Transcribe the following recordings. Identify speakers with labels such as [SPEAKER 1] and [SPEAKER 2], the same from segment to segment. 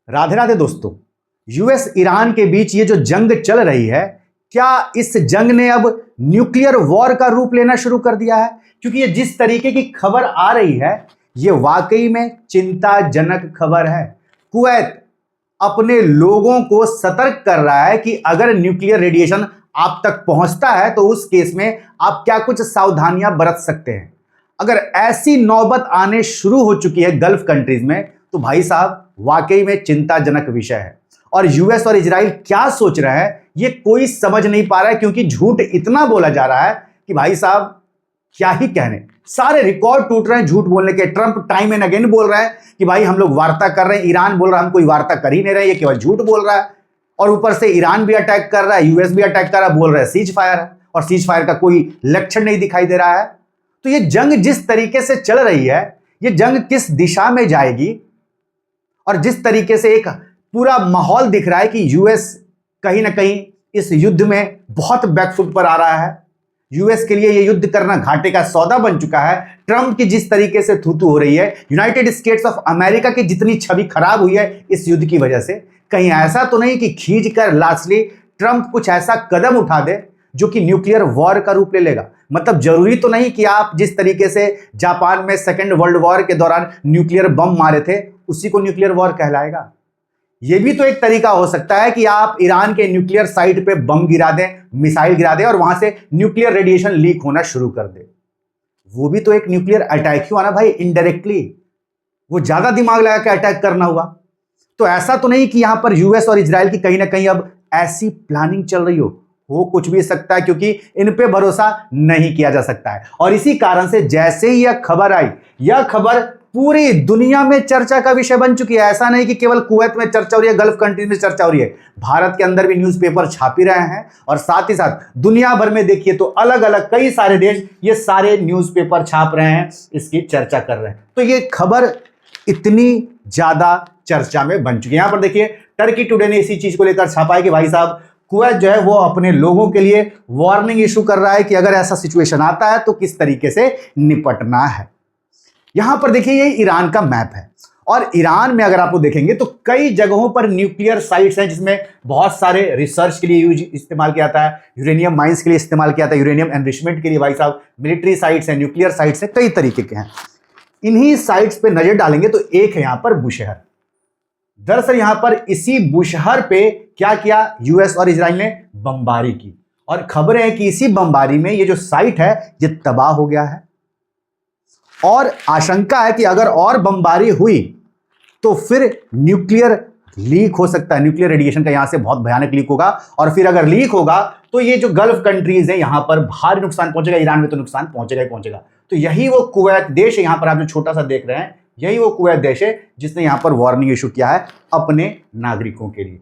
[SPEAKER 1] राधे राधे दोस्तों। US Iran के बीच ये जो जंग चल रही है, क्या इस जंग ने अब न्यूक्लियर वॉर का रूप लेना शुरू कर दिया है? क्योंकि ये जिस तरीके की खबर आ रही है, ये वाकई में चिंताजनक खबर है। कुवैत अपने लोगों को सतर्क कर रहा है कि अगर न्यूक्लियर रेडिएशन आप तक पहुंचता है तो उस केस में आप क्या कुछ सावधानियां बरत सकते हैं। अगर ऐसी नौबत आने शुरू हो चुकी है गल्फ कंट्रीज में, तो भाई साहब वाकई में चिंताजनक विषय है। और यूएस और इजराइल क्या सोच रहे हैं ये कोई समझ नहीं पा रहा है, क्योंकि झूठ इतना बोला जा रहा है कि भाई साहब क्या ही कहने। सारे रिकॉर्ड टूट रहे हैं झूठ बोलने के। ट्रंप टाइम एंड अगेन बोल रहा है कि भाई हम लोग वार्ता कर रहे हैं, ईरान बोल रहा है हम कोई वार्ता कर ही नहीं रहे, ये केवल झूठ बोल रहा है। और ऊपर से ईरान भी अटैक कर रहा है, यूएस भी अटैक कर रहा है, बोल रहा है सीज फायर है, और सीज फायर का कोई लक्षण नहीं दिखाई दे रहा है। तो ये जंग जिस तरीके से चल रही है, ये जंग किस दिशा में जाएगी, और जिस तरीके से एक पूरा माहौल दिख रहा है कि यूएस कहीं ना कहीं इस युद्ध में बहुत बैकफुट पर आ रहा है। यूएस के लिए यह युद्ध करना घाटे का सौदा बन चुका है। ट्रंप की जिस तरीके से थूथू हो रही है, यूनाइटेड स्टेट्स ऑफ अमेरिका की जितनी छवि खराब हुई है इस युद्ध की वजह से, कहीं ऐसा तो नहीं कि खींच कर लास्टली ट्रंप कुछ ऐसा कदम उठा दे जो कि न्यूक्लियर वॉर का रूप ले लेगा। मतलब जरूरी तो नहीं कि आप जिस तरीके से जापान में सेकेंड वर्ल्ड वॉर के दौरान न्यूक्लियर बम मारे थे उसी को न्यूक्लियर वॉर कहलाएगा। यह भी तो एक तरीका हो सकता है कि आप ईरान के न्यूक्लियर साइट पे बम गिरा दें, मिसाइल गिरा दें और वहां से न्यूक्लियर रेडिएशन लीक होना शुरू कर दे। वो भी तो एक न्यूक्लियर अटैक ही हुआ ना भाई, इनडायरेक्टली। वो ज्यादा दिमाग लगा के अटैक करना हुआ। तो ऐसा तो नहीं कि यहां पर यूएस और इजराइल की कहीं ना कहीं अब ऐसी प्लानिंग चल रही हो कुछ भी सकता है, क्योंकि इन पे भरोसा नहीं किया जा सकता है। और इसी कारण से जैसे ही यह खबर आई, यह खबर पूरी दुनिया में चर्चा का विषय बन चुकी है। ऐसा नहीं कि केवल कुवैत में चर्चा हो रही है, गल्फ कंट्रीज में चर्चा हो रही है, भारत के अंदर भी न्यूज़पेपर छाप ही रहे हैं। और साथ ही साथ दुनिया भर में देखिए तो अलग अलग कई सारे देश ये सारे न्यूज़पेपर छाप रहे हैं, इसकी चर्चा कर रहे हैं। तो ये खबर इतनी ज्यादा चर्चा में बन चुकी है। यहां पर देखिए टर्की टुडे ने इसी चीज को लेकर छापा है कि भाई साहब कुवैत जो है वो अपने लोगों के लिए वार्निंग इशू कर रहा है कि अगर ऐसा सिचुएशन आता है तो किस तरीके से निपटना है। यहां पर देखिए ये ईरान का मैप है, और ईरान में अगर आप लोग देखेंगे तो कई जगहों पर न्यूक्लियर साइट्स हैं जिसमें बहुत सारे रिसर्च के लिए इस्तेमाल किया जाता है, यूरेनियम माइंस के लिए इस्तेमाल किया जाता है, यूरेनियम एनरिचमेंट के लिए भाई साहब मिलिट्री साइट्स हैं, न्यूक्लियर साइट्स हैं, कई तरीके के हैं। इन्हीं साइट्स पे नजर डालेंगे तो एक है यहां पर बुशहर। दरअसल यहां पर इसी बुशहर पे क्या किया, यूएस और इजराइल ने बमबारी की, और खबरें हैं कि इसी बमबारी में ये जो साइट है ये तबाह हो गया है। और आशंका है कि अगर और बमबारी हुई तो फिर न्यूक्लियर लीक हो सकता है, न्यूक्लियर रेडिएशन का यहां से बहुत भयानक लीक होगा। और फिर अगर लीक होगा तो ये जो गल्फ कंट्रीज हैं यहां पर भारी नुकसान पहुंचेगा, ईरान में तो नुकसान पहुंचेगा ही पहुंचेगा। तो यही वो कुवैत देश है, यहां पर आप जो छोटा सा देख रहे हैं, यही वो कुवैत देश है जिसने यहां पर वार्निंग इशू किया है अपने नागरिकों के लिए।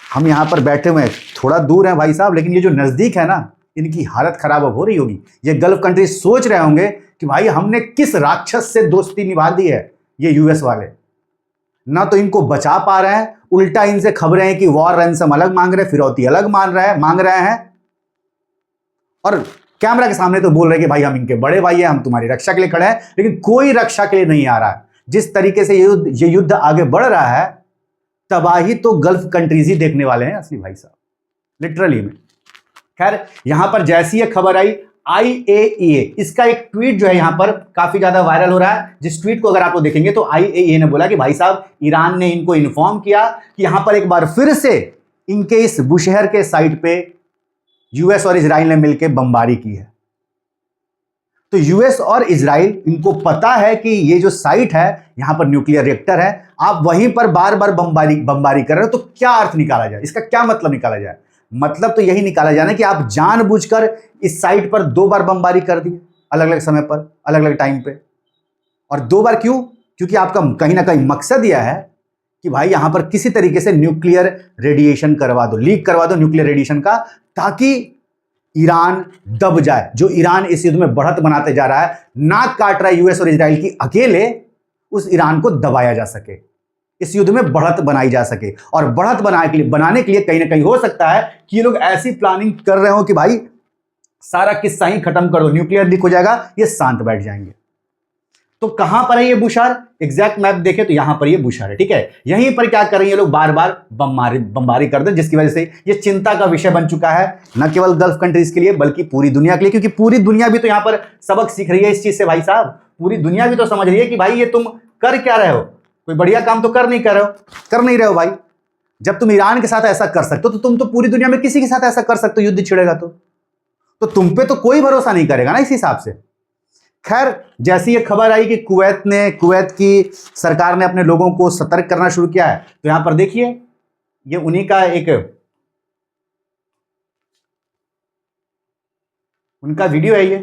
[SPEAKER 1] हम यहां पर बैठे हुए हैं, थोड़ा दूर है भाई साहब, लेकिन ये जो नजदीक है ना, इनकी हालत खराब अब हो रही होगी। ये गल्फ कंट्रीज सोच रहे होंगे कि भाई हमने किस राक्षस से दोस्ती निभा दी है। ये यूएस वाले ना तो इनको बचा पा रहे हैं, उल्टा इनसे खबरें हैं कि वॉर रैंसम अलग मांग रहे हैं, फिरौती अलग मांग रहे हैं, और कैमरा के सामने तो बोल रहे हैं कि भाई हम इनके बड़े भाई हैं, हम तुम्हारी रक्षा के लिए खड़े हैं। लेकिन कोई रक्षा के लिए नहीं आ रहा है। जिस तरीके से ये युद्ध आगे बढ़ रहा है, तबाही तो गल्फ कंट्रीज ही देखने वाले हैं असली भाई साहब, लिटरली में। खैर यहां पर जैसी ये खबर आई, IAEA इसका एक ट्वीट जो है यहां पर काफी ज्यादा वायरल हो रहा है, जिस ट्वीट को अगर आप लोग देखेंगे तो IAEA ने बोला कि भाई साहब ईरान ने इनको इन्फॉर्म किया कि यहां पर एक बार फिर से इनके इस बुशहर के साइट पे यूएस और इजराइल ने मिलकर बमबारी की है। तो यूएस और इजराइल, इनको पता है कि ये जो साइट है यहां पर न्यूक्लियर रिएक्टर है, आप वहीं पर बार बार बमबारी कर रहे हो। तो क्या अर्थ निकाला जाए, इसका क्या मतलब निकाला जाए? मतलब तो यही निकाला जाना कि आप जानबूझकर इस साइट पर 2 बार बमबारी कर दी, अलग अलग समय पर, अलग अलग टाइम पे। और 2 बार क्यों? क्योंकि आपका कहीं ना कहीं मकसद यह है कि भाई यहां पर किसी तरीके से न्यूक्लियर रेडिएशन करवा दो, लीक करवा दो न्यूक्लियर रेडिएशन का, ताकि ईरान दब जाए। जो ईरान इस युद्ध में बढ़त बनाते जा रहा है, नाक काट रहा है यूएस और इजराइल की, अकेले उस ईरान को दबाया जा सके, इस युद्ध में बढ़त बनाई जा सके। और बढ़त बनाने के लिए कहीं ना कहीं हो सकता है कि ये लोग ऐसी प्लानिंग कर रहे हो कि भाई सारा किस्सा ही खत्म कर दो, न्यूक्लियर लीक हो जाएगा, ये शांत बैठ जाएंगे। तो कहां पर है ये बुशहर? एग्जैक्ट मैप देखें तो यहां पर ये बुशहर है, ठीक है। यहीं पर क्या कर रही है लोग, बार बार बमबारी कर दे, जिसकी वजह से ये चिंता का विषय बन चुका है, न केवल गल्फ कंट्रीज के लिए बल्कि पूरी दुनिया के लिए, क्योंकि पूरी दुनिया भी तो यहां पर सबक सीख रही है इस चीज से भाई साहब। पूरी दुनिया भी तो समझ रही है कि भाई ये तुम कर क्या रहे हो, कोई बढ़िया काम तो कर नहीं रहे हो भाई। जब तुम ईरान के साथ ऐसा कर सकते हो तो तुम तो पूरी दुनिया में किसी के साथ ऐसा कर सकते हो, युद्ध छिड़ेगा तो तुम पे तो कोई भरोसा नहीं करेगा ना इस हिसाब से। खैर, जैसी ये खबर आई कि कुवैत की सरकार ने अपने लोगों को सतर्क करना शुरू किया है, तो यहां पर देखिए ये उन्हीं का उनका वीडियो है, ये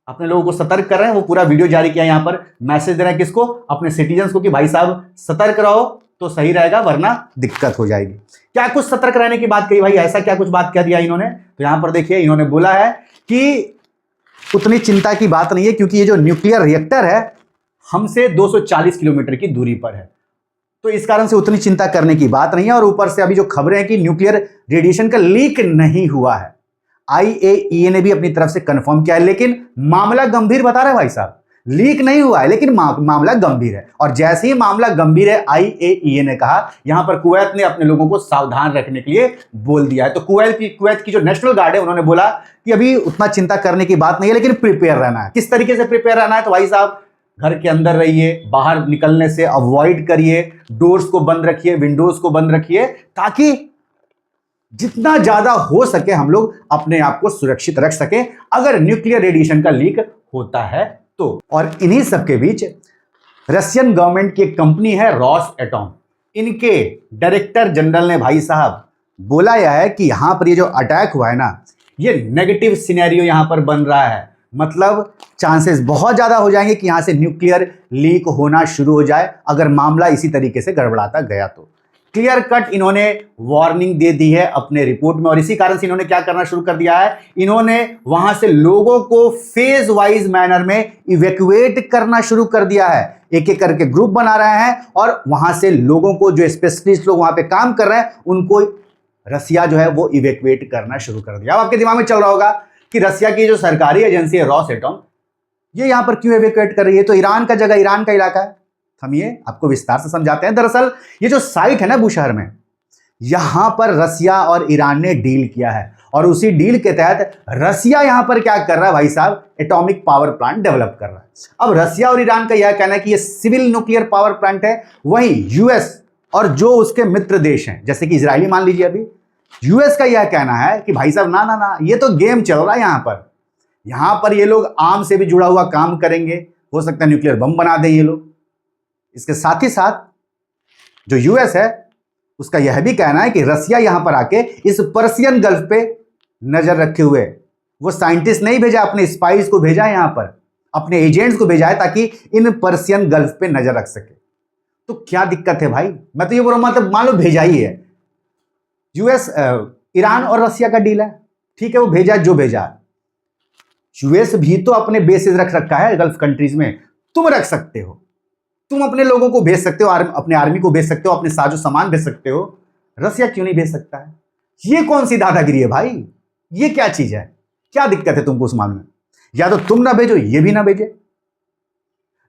[SPEAKER 1] अपने लोगों को सतर्क कर रहे हैं। वो पूरा वीडियो जारी किया, यहां पर मैसेज दे रहे हैं किसको? अपने सिटीजन्स को कि भाई साहब सतर्क रहो तो सही रहेगा, वरना दिक्कत हो जाएगी। क्या कुछ सतर्क रहने की बात कही भाई, ऐसा क्या कुछ बात कह दिया इन्होंने? तो यहां पर देखिए इन्होंने बोला है कि उतनी चिंता की बात नहीं है, क्योंकि ये जो न्यूक्लियर रिएक्टर है हमसे 240 किलोमीटर की दूरी पर है, तो इस कारण से उतनी चिंता करने की बात नहीं है। और ऊपर से अभी जो खबरें हैं कि न्यूक्लियर रेडिएशन का लीक नहीं हुआ है, IAEA ने भी अपनी तरफ से कंफर्म किया है, लेकिन मामला गंभीर बता रहे हैं भाई साहब। लीक नहीं हुआ है लेकिन मामला गंभीर है, और जैसे ही मामला गंभीर है IAEA ने कहा, यहां पर कुवैत ने अपने लोगों को सावधान रखने के लिए बोल दिया है। तो कुवैत की जो नेशनल गार्ड है उन्होंने बोला कि अभी उतना चिंता करने की बात नहीं है, लेकिन प्रिपेयर रहना है। किस तरीके से प्रिपेयर रहना है? तो भाई साहब घर के अंदर रहिए, बाहर निकलने से अवॉइड करिए, डोर्स को बंद रखिए, विंडोज को बंद रखिए, ताकि जितना ज्यादा हो सके हम लोग अपने आप को सुरक्षित रख सकें अगर न्यूक्लियर रेडिएशन का लीक होता है तो। और इन्हीं सबके बीच रशियन गवर्नमेंट की एक कंपनी है रॉसएटॉम, इनके डायरेक्टर जनरल ने भाई साहब बोला यह है कि यहां पर ये जो अटैक हुआ है ना, ये नेगेटिव सिनेरियो यहां पर बन रहा है, मतलब चांसेस बहुत ज्यादा हो जाएंगे कि यहां से न्यूक्लियर लीक होना शुरू हो जाए अगर मामला इसी तरीके से गड़बड़ाता गया तो। क्लियर कट इन्होंने वार्निंग दे दी है अपने रिपोर्ट में, और इसी कारण से इन्होंने क्या करना शुरू कर दिया है, इन्होंने वहां से लोगों को फेज वाइज मैनर में इवैक्यूएट करना शुरू कर दिया है। एक एक करके ग्रुप बना रहे हैं और वहां से लोगों को, जो स्पेशलिस्ट लोग वहां पे काम कर रहे हैं, उनको रसिया जो है वो इवैक्यूएट करना शुरू कर दिया। अब आपके दिमाग में चल रहा होगा कि रसिया की जो सरकारी एजेंसी है रॉसएटॉम, ये यहां पर क्यों इवैक्यूएट कर रही है? तो ईरान का जगह, ईरान का इलाका है। थमिए, आपको विस्तार से समझाते हैं। दरअसल ये जो साइट है ना बुशहर में, यहां पर रसिया और ईरान ने डील किया है, और उसी डील के तहत रसिया यहां पर क्या कर रहा है भाई साहब, एटॉमिक पावर प्लांट डेवलप कर रहा है। अब रसिया और ईरान का यह कहना है कि ये सिविल न्यूक्लियर पावर प्लांट है, वहीं यूएस और जो उसके मित्र देश हैं जैसे कि इजराइली मान लीजिए, अभी यूएस का यह कहना है कि भाई साहब ना ना ना, ये तो गेम चल रहा है यहां पर ये लोग आर्म से भी जुड़ा हुआ काम करेंगे, हो सकता है न्यूक्लियर बम बना दें ये लोग। इसके साथ ही साथ जो यूएस है उसका यह भी कहना है कि रसिया यहां पर आके इस पर्सियन गल्फ पे नजर रखे हुए, वो साइंटिस्ट नहीं भेजा, अपने स्पाइस को भेजा है, यहां पर अपने एजेंट्स को भेजा है ताकि इन पर्सियन गल्फ पे नजर रख सके। तो क्या दिक्कत है भाई? मैं तो ये बोल रहा हूं, मतलब मान लो भेजा ही है, यूएस ईरान और रसिया का डील है, ठीक है, वो भेजा जो भेजा। यूएस भी तो अपने बेसेस रख रखा है गल्फ कंट्रीज में, तुम रख सकते हो, तुम अपने लोगों को भेज सकते हो, अपने आर्मी को भेज सकते हो, अपने साजो सामान भेज सकते हो, रसिया क्यों नहीं भेज सकता है? ये कौन सी दादागिरी है भाई? ये क्या चीज है? क्या दिक्कत है तुमको उस मामले में? या तो तुम ना भेजो, ये भी ना भेजे।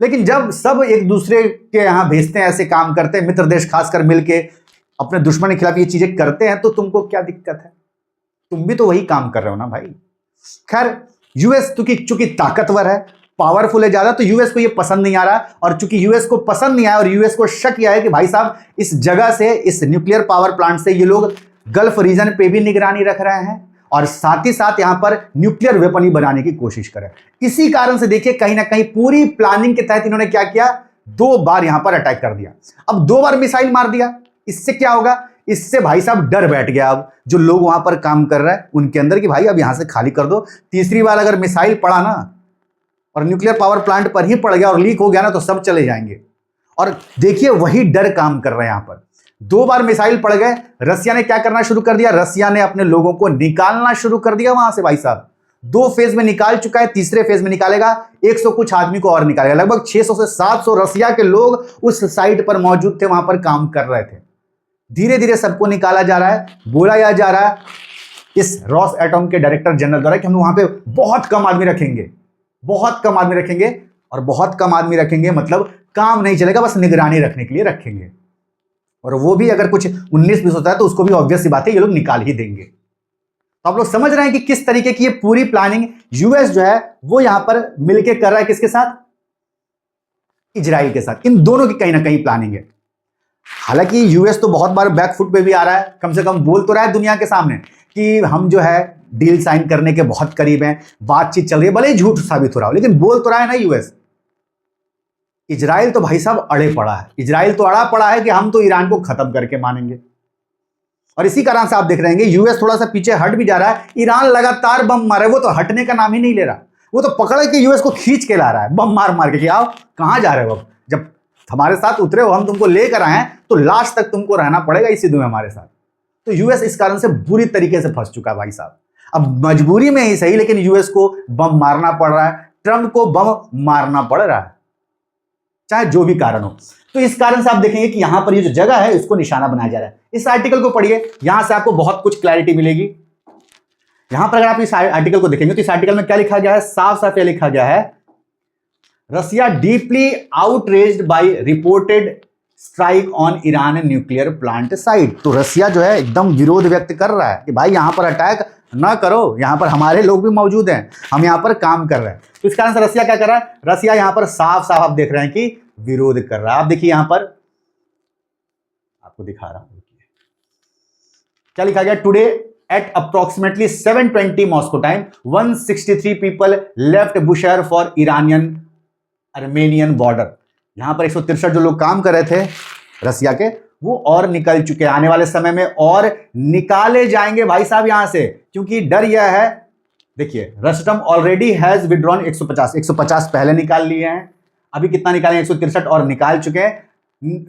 [SPEAKER 1] लेकिन जब सब एक दूसरे के यहां भेजते हैं, ऐसे काम करते हैं, मित्र देश खासकर मिलके अपने दुश्मन के खिलाफ ये चीजें करते हैं, तो तुमको क्या दिक्कत है? तुम भी तो वही काम कर रहे हो ना भाई। खैर, यूएस चूंकि ताकतवर है, पावरफुल है ज्यादा, तो यूएस को ये पसंद नहीं आ रहा, और चूंकि यूएस को पसंद नहीं आया और यूएस को शक किया है कि भाई साहब इस जगह से, इस न्यूक्लियर पावर प्लांट से ये लोग गल्फ रीजन पे भी निगरानी रख रहे हैं और साथ ही साथ यहां पर न्यूक्लियर वेपन ही बनाने की कोशिश करें। इसी कारण से देखिए कहीं ना कहीं पूरी प्लानिंग के तहत इन्होंने क्या किया, 2 बार यहां पर अटैक कर दिया। अब 2 बार मिसाइल मार दिया, इससे क्या होगा? इससे भाई साहब डर बैठ गया अब जो लोग वहां पर काम कर रहे हैं उनके अंदर कि भाई अब यहां से खाली कर दो। तीसरी बार अगर मिसाइल पड़ा ना और न्यूक्लियर पावर प्लांट पर ही पड़ गया और लीक हो गया ना, तो सब चले जाएंगे। और देखिए वही डर काम कर रहे हैं यहां पर। 2 बार मिसाइल पड़ गए, रसिया ने क्या करना शुरू कर दिया, रसिया ने अपने लोगों को निकालना शुरू कर दिया वहां से। भाई साहब 2 फेज में निकाल चुका है, तीसरे फेज में निकालेगा, 100 कुछ आदमी को और निकालेगा। लगभग 600 से 700 रसिया के लोग उस साइट पर मौजूद थे, वहां पर काम कर रहे थे। धीरे धीरे सबको निकाला जा रहा है। बोला जा रहा है इस रॉसएटॉम के डायरेक्टर जनरल द्वारा कि हम वहां पे बहुत कम आदमी रखेंगे, बहुत कम आदमी रखेंगे, और बहुत कम आदमी रखेंगे, मतलब काम नहीं चलेगा, बस निगरानी रखने के लिए रखेंगे। और वो भी अगर कुछ 19-20 होता है तो उसको भी ऑब्वियस सी बात है ये लोग निकाल ही देंगे। तो आप लोग समझ रहे हैं कि किस तरीके की ये पूरी प्लानिंग यूएस जो है वो यहां पर मिलके कर रहा है, किसके साथ? इजराइल के साथ। इन दोनों की कहीं ना कहीं प्लानिंग है। हालांकि यूएस तो बहुत बार बैकफुट पे भी आ रहा है, कम से कम बोल तो रहा है दुनिया के सामने कि हम जो है डील साइन करने के बहुत करीब हैं, बातचीत चल रही है, भले ही झूठ साबित हो रहा हो, लेकिन बोल तो रहा है ना यूएस। इजराइल तो भाई साहब अड़े पड़ा है, इजराइल तो अड़ा पड़ा है कि हम तो ईरान को खत्म करके मानेंगे। और इसी कारण से आप देख रहे हैं यूएस थोड़ा सा पीछे हट भी जा रहा है। ईरान लगातार बम मारे, वो तो हटने का नाम ही नहीं ले रहा, वो तो पकड़ के यूएस को खींच के ला रहा है, बम मार मार के कि आओ कहां जा रहे हो, अब जब हमारे साथ उतरे हो, हम तुमको लेकर आए हैं तो लास्ट तक तुमको रहना पड़ेगा इसी युद्ध में हमारे साथ। तो यूएस इस कारण से बुरी तरीके से फंस चुका है भाई साहब। अब मजबूरी में ही सही, लेकिन यूएस को बम मारना पड़ रहा है, ट्रंप को बम मारना पड़ रहा है, चाहे जो भी कारण हो। तो इस कारण से आप देखेंगे कि यहां पर ये जो जगह है इसको निशाना बनाया जा रहा है। इस आर्टिकल को पढ़िए, यहां से आपको बहुत कुछ क्लैरिटी मिलेगी। यहां पर अगर आप इस आर्टिकल को देखेंगे तो इस आर्टिकल में क्या लिखा गया है, साफ साफ यह लिखा गया है, Russia deeply outraged by reported strike on Iran nuclear plant site. तो रसिया जो है एकदम विरोध व्यक्त कर रहा है कि भाई यहां पर अटैक ना करो, यहां पर हमारे लोग भी मौजूद हैं, हम यहां पर काम कर रहे हैं। तो इस कारण से रसिया क्या कर रहा है, रसिया यहां पर साफ साफ आप देख रहे हैं कि विरोध कर रहा है। आप देखिए यहां पर आपको दिखा रहा हूं, क्या लिखा गया, today at approximately 7:20 Moscow time 163 people left Bushehr for Iranian Armenian border. यहां पर 163 जो लोग काम कर रहे थे रसिया के, वो और निकल चुके हैं, आने वाले समय में और निकाले जाएंगे भाई साहब यहां से, क्योंकि डर यह है, देखिए रस्टम ऑलरेडी हैज विड्रॉन 150 पहले निकाल लिए हैं, अभी कितना निकाले, 163 और निकाल चुके हैं।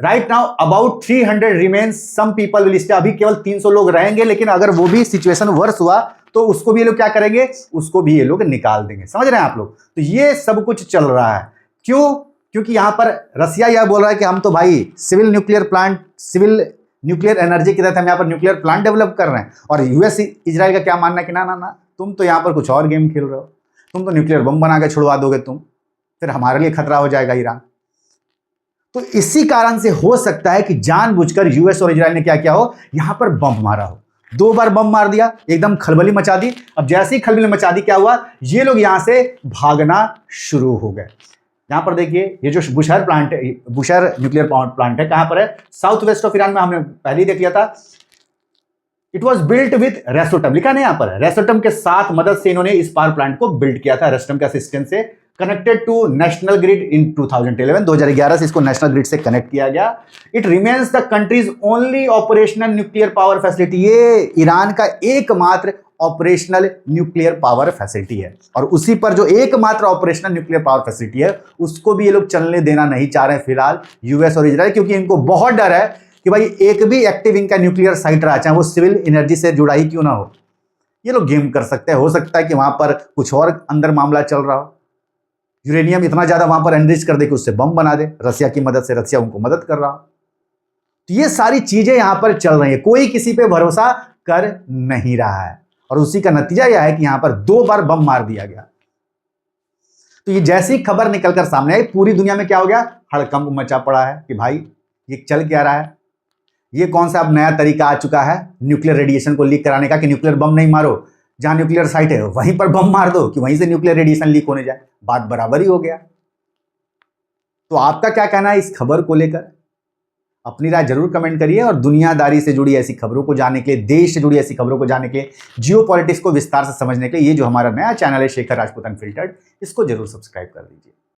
[SPEAKER 1] Right now about 300 remains, some people will stay, अभी केवल 300 लोग रहेंगे, लेकिन अगर वो भी सिचुएशन वर्स हुआ तो उसको भी ये लोग क्या करेंगे, उसको भी ये लोग निकाल देंगे। समझ रहे हैं आप लोग? तो ये सब कुछ चल रहा है, क्यों? क्योंकि यहां पर रसिया यह बोल रहा है कि हम तो भाई सिविल न्यूक्लियर एनर्जी की तरह हम यहां पर न्यूक्लियर प्लांट डेवलप कर रहे हैं। और यूएस इजराइल का क्या मानना है कि ना ना ना, तुम तो यहां पर कुछ और गेम खेल रहे हो, तुम तो न्यूक्लियर बम बना के छुड़वा दोगे, तुम फिर हमारे लिए खतरा हो जाएगा ईरान। तो इसी कारण से हो सकता है कि जानबूझकर यूएस और इजराइल ने क्या किया हो, यहां पर बम मारा हो। 2 बार बम मार दिया, एकदम खलबली मचा दी। अब जैसे ही खलबली मचा दी, क्या हुआ, ये लोग यहां से भागना शुरू हो गए। यहां पर देखिए ये जो बुशहर न्यूक्लियर प्लांट है, कहां पर है, साउथ वेस्ट ऑफ ईरान में, हमने पहले ही देख लिया था। इट वॉज बिल्ट विथ रेसोटम, लिखा नहीं यहां पर, रेसोटम के साथ मदद से इन्होंने इस पावर प्लांट को बिल्ड किया था, रेसोटम के असिस्टेंस से, कनेक्टेड टू नेशनल ग्रिड इन 2011 से इसको नेशनल ग्रिड से कनेक्ट किया गया। It remains the countries only operational nuclear power facility, ये ईरान का एकमात्र ऑपरेशनल न्यूक्लियर पावर फैसिलिटी है। और उसी पर जो एकमात्र ऑपरेशनल न्यूक्लियर पावर फैसिलिटी है उसको भी ये लोग चलने देना नहीं चाह रहे हैं फिलहाल, यूएस और इजराइल, क्योंकि इनको बहुत डर है कि भाई एक भी एक्टिव इनका न्यूक्लियर साइट रहा, चाहे वो सिविल एनर्जी से जुड़ा ही क्यों ना हो, ये लोग गेम कर सकते हैं। हो सकता है कि वहां पर कुछ और अंदर मामला चल रहा हो, यूरेनियम इतना ज्यादा वहां पर एनरिच कर दे कि उससे बम बना दे, रसिया की मदद से, रसिया उनको मदद कर रहा हो। तो ये सारी चीजें यहां पर चल रही है, कोई किसी पे भरोसा कर नहीं रहा है, और उसी का नतीजा यह है कि यहां पर 2 बार बम मार दिया गया। तो ये जैसी खबर निकलकर सामने आई, पूरी दुनिया में क्या हो गया, हड़कंप मचा पड़ा है कि भाई ये चल क्या रहा है, ये कौन सा अब नया तरीका आ चुका है न्यूक्लियर रेडिएशन को लीक कराने का, कि न्यूक्लियर बम नहीं मारो, जहां न्यूक्लियर साइट है वहीं पर बम मार दो कि वहीं से न्यूक्लियर रेडिएशन लीक होने जाए, बात बराबर ही हो गया। तो आपका क्या कहना है इस खबर को लेकर, अपनी राय जरूर कमेंट करिए। और दुनियादारी से जुड़ी ऐसी खबरों को जानने के लिए, देश से जुड़ी ऐसी खबरों को जानने के लिए, जियोपॉलिटिक्स को विस्तार से समझने के लिए ये जो हमारा नया चैनल है शेखर राजपूत अनफिल्टर्ड, इसको जरूर सब्सक्राइब कर दीजिए।